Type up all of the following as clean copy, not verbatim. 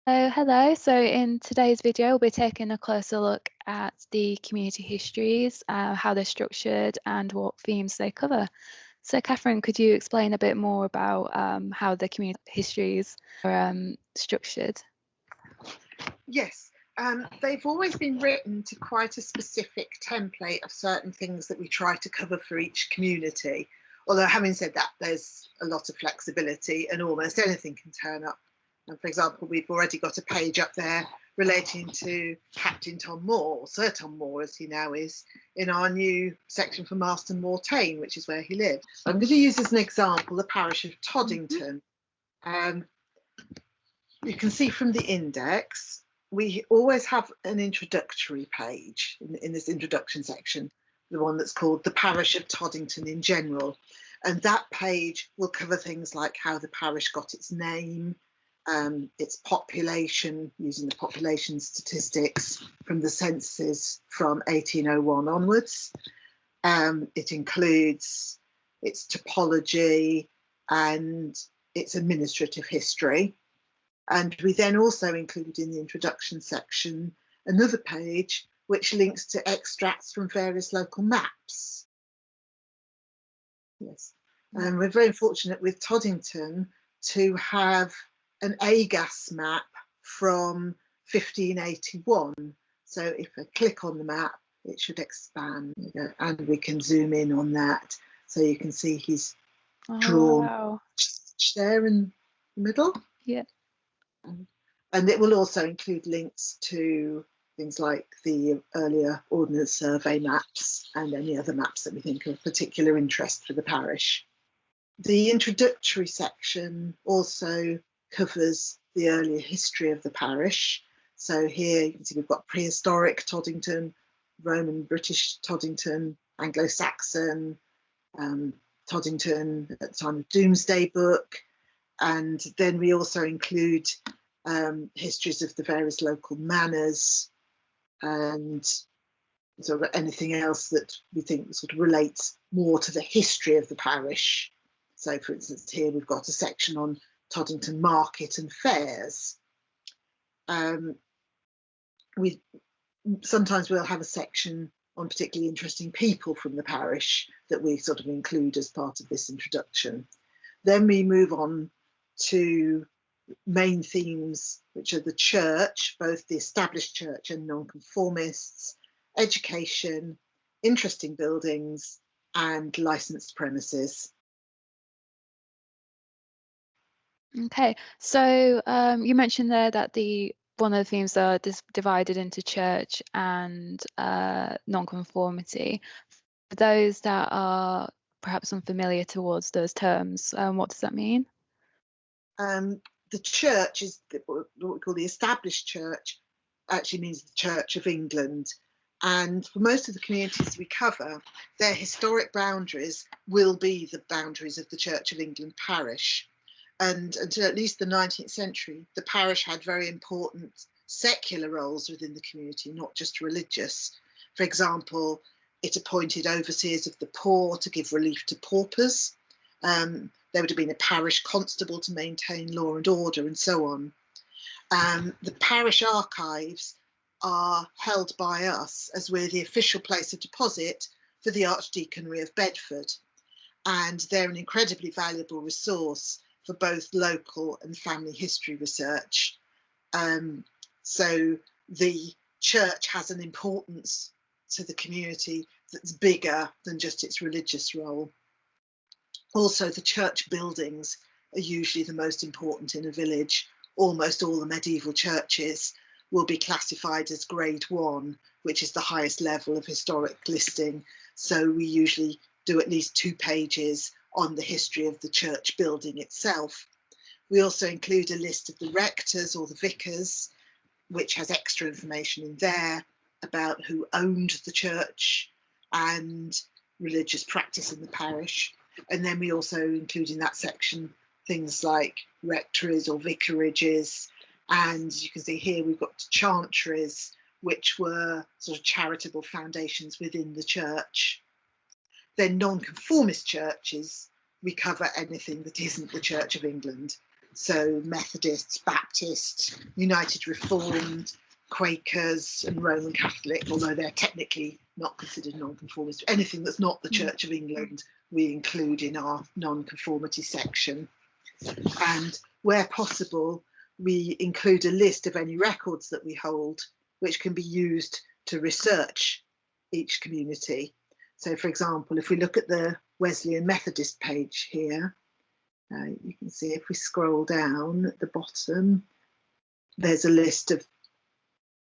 Hello. So in today's video, we'll be taking a closer look at the community histories, how they're structured and what themes they cover. So Kathryn, could you explain a bit more about how the community histories are structured? Yes, they've always been written to quite a specific template of certain things that we try to cover for each community. Although having said that, there's a lot of flexibility and almost anything can turn up. And for example, we've already got a page up there relating to Captain Tom Moore, or Sir Tom Moore as he now is, in our new section for Marston Moor-Tane, which is where he lived. I'm going to use as an example the parish of Toddington. You can see from the index, we always have an introductory page in this introduction section, the one that's called the Parish of Toddington in general. And that page will cover things like how the parish got its name, its population, using the population statistics from the census from 1801 onwards. It includes its topology and its administrative history. And we then also include in the introduction section another page which links to extracts from various local maps. Yes, and we're very fortunate with Toddington to have an AGAS map from 1581. So if I click on the map, it should expand, and we can zoom in on that. So you can see he's drawn there in the middle. Yeah. And it will also include links to things like the earlier Ordnance Survey maps and any other maps that we think are of particular interest for the parish. The introductory section also covers the earlier history of the parish. So here you can see we've got prehistoric Toddington, Roman British Toddington, Anglo-Saxon, Toddington at the time of Domesday Book, and then we also include histories of the various local manors and sort of anything else that we think sort of relates more to the history of the parish. So for instance, here we've got a section on Toddington Market and Fairs. Sometimes we'll have a section on particularly interesting people from the parish that we sort of include as part of this introduction. Then we move on to main themes, which are the church, both the established church and non-conformists, education, interesting buildings, and licensed premises. Okay, so you mentioned there that one of the themes are divided into church and non-conformity. For those that are perhaps unfamiliar towards those terms, what does that mean? The church is what we call the established church, actually means the Church of England. And for most of the communities we cover, their historic boundaries will be the boundaries of the Church of England parish. And until at least the 19th century, the parish had very important secular roles within the community, not just religious. For example, it appointed overseers of the poor to give relief to paupers. There would have been a parish constable to maintain law and order and so on. The parish archives are held by us as we're the official place of deposit for the Archdeaconry of Bedford. And they're an incredibly valuable resource for both local and family history research. So the church has an importance to the community that's bigger than just its religious role. Also, the church buildings are usually the most important in a village. Almost all the medieval churches will be classified as Grade 1, which is the highest level of historic listing. So we usually do at least 2 pages on the history of the church building itself. We also include a list of the rectors or the vicars, which has extra information in there about who owned the church and religious practice in the parish. And then we also include in that section things like rectories or vicarages. And you can see here we've got chantries, which were sort of charitable foundations within the church. Then non-conformist churches, we cover anything that isn't the Church of England. So Methodists, Baptists, United Reformed, Quakers and Roman Catholic, although they're technically not considered non-conformist. Anything that's not the Church of England we include in our non-conformity section. And where possible, we include a list of any records that we hold, which can be used to research each community. So, for example, if we look at the Wesleyan Methodist page here, you can see if we scroll down at the bottom, there's a list of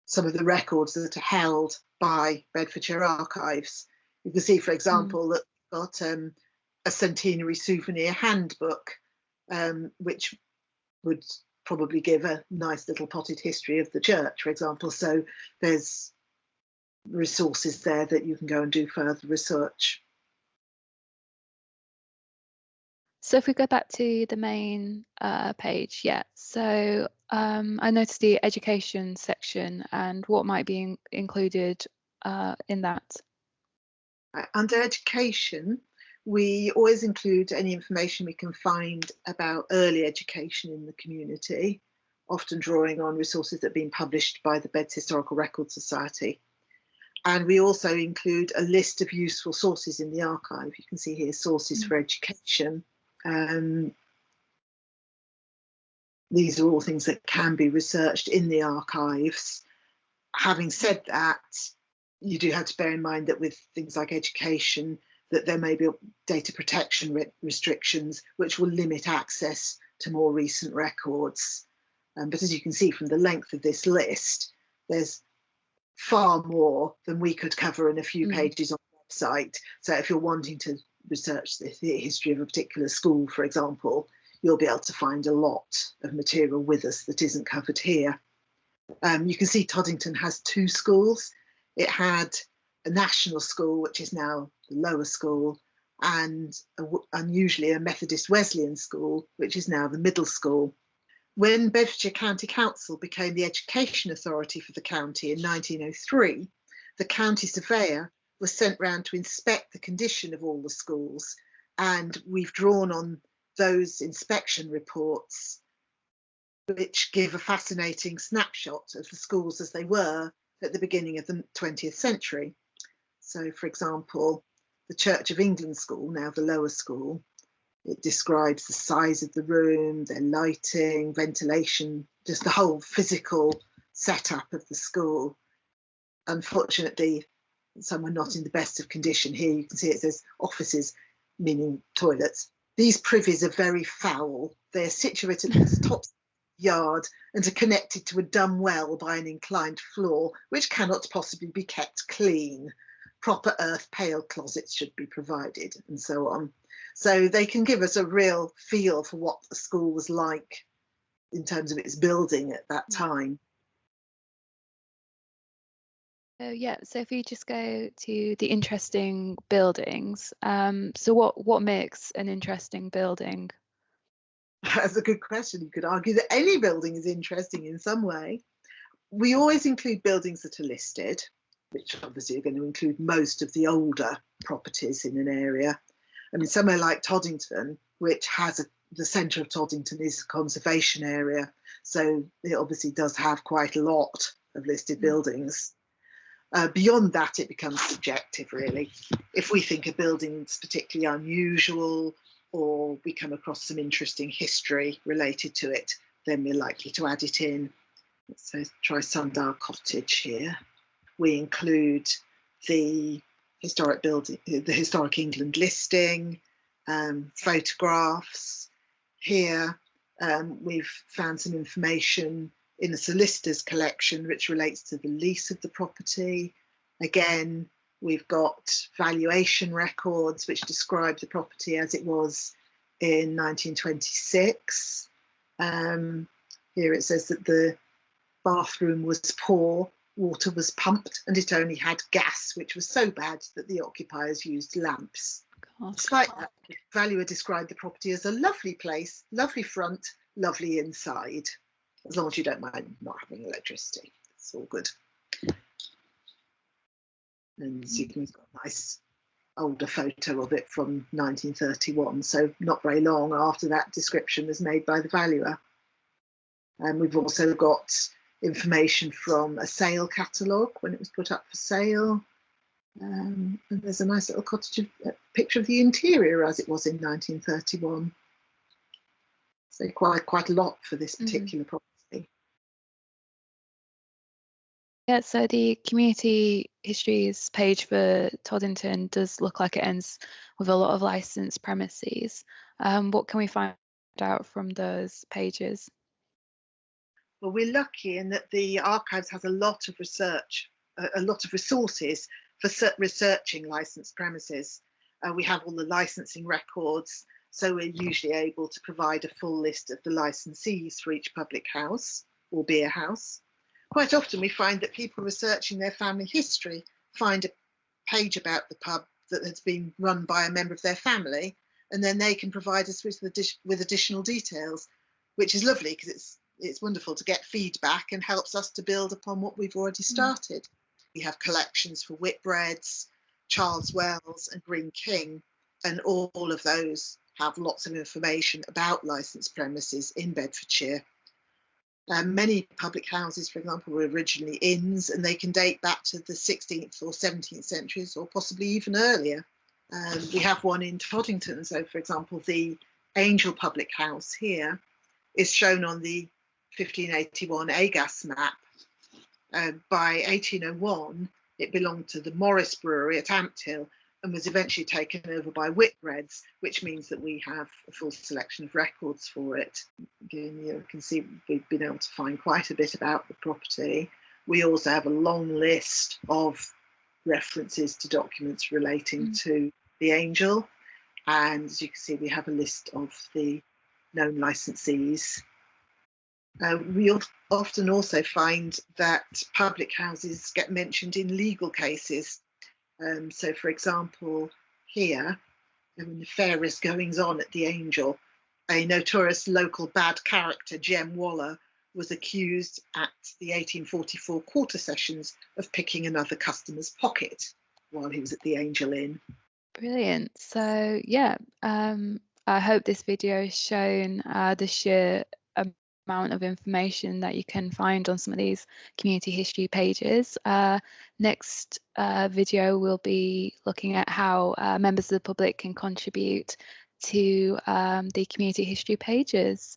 some of the records that are held by Bedfordshire Archives. You can see, for example, that we've got a centenary souvenir handbook, which would probably give a nice little potted history of the church, for example. So there's resources there that you can go and do further research. So if we go back to the main page, yeah. So I noticed the education section and what might be included in that. Under education, we always include any information we can find about early education in the community, often drawing on resources that have been published by the Beds Historical Record Society. And we also include a list of useful sources in the archive. You can see here sources for education. These are all things that can be researched in the archives. Having said that, you do have to bear in mind that with things like education, that there may be data protection restrictions which will limit access to more recent records. But as you can see from the length of this list, there's far more than we could cover in a few pages on the website. So if you're wanting to research the history of a particular school, for example, you'll be able to find a lot of material with us that isn't covered here. You can see Toddington has two schools. It had a national school, which is now the lower school, and unusually a Methodist Wesleyan school, which is now the middle school. When Bedfordshire County Council became the education authority for the county in 1903, the county surveyor was sent round to inspect the condition of all the schools, and we've drawn on those inspection reports, which give a fascinating snapshot of the schools as they were at the beginning of the 20th century. So, for example, the Church of England school, now the lower school, it describes the size of the room, their lighting, ventilation, just the whole physical setup of the school. Unfortunately, some are not in the best of condition. Here you can see it says offices, meaning toilets. These privies are very foul. They're situated at the top yard and are connected to a dumb well by an inclined floor, which cannot possibly be kept clean. Proper earth pail closets should be provided, and so on. So they can give us a real feel for what the school was like in terms of its building at that time. Yeah, so if you just go to the interesting buildings, so what makes an interesting building? That's a good question. You could argue that any building is interesting in some way. We always include buildings that are listed, which obviously are going to include most of the older properties in an area. I mean, somewhere like Toddington, which has the centre of Toddington is a conservation area, so it obviously does have quite a lot of listed buildings. Beyond that, it becomes subjective, really. If we think a building's particularly unusual, or we come across some interesting history related to it, then we're likely to add it in. So try Sundial Cottage here. We include the historic building, the Historic England listing, photographs. Here we've found some information in the solicitor's collection which relates to the lease of the property. Again, we've got valuation records which describe the property as it was in 1926. Here it says that the bathroom was poor, water was pumped, and it only had gas, which was so bad that the occupiers used lamps. Despite that, the valuer described the property as a lovely place, lovely front, lovely inside, as long as you don't mind not having electricity. It's all good. And so you've got a nice older photo of it from 1931, so not very long after that description was made by the valuer. And we've also got information from a sale catalogue when it was put up for sale. And there's a nice little cottage picture of the interior as it was in 1931. So quite a lot for this particular property. Yeah, so the community histories page for Toddington does look like it ends with a lot of licensed premises. What can we find out from those pages? Well, we're lucky in that the archives has a lot of research, a lot of resources for researching licensed premises. We have all the licensing records, so we're usually able to provide a full list of the licensees for each public house or beer house. Quite often we find that people researching their family history find a page about the pub that has been run by a member of their family, and then they can provide us with additional details, which is lovely because it's wonderful to get feedback and helps us to build upon what we've already started. We have collections for Whitbreads, Charles Wells and Green King, and all of those have lots of information about licensed premises in Bedfordshire. Many public houses, for example, were originally inns, and they can date back to the 16th or 17th centuries, or possibly even earlier. We have one in Toddington, so for example, the Angel Public House here is shown on the 1581 Agas map. By 1801, it belonged to the Morris Brewery at Ampthill and was eventually taken over by Whitbreads, which means that we have a full selection of records for it. Again, you can see we've been able to find quite a bit about the property. We also have a long list of references to documents relating to the Angel, and as you can see, we have a list of the known licensees. We often also find that public houses get mentioned in legal cases. So, for example, here, in the nefarious goings on at the Angel, a notorious local bad character, Jem Waller, was accused at the 1844 quarter sessions of picking another customer's pocket while he was at the Angel Inn. Brilliant. So yeah, I hope this video has shown the sheer amount of information that you can find on some of these community history pages. Next video we'll be looking at how members of the public can contribute to the community history pages.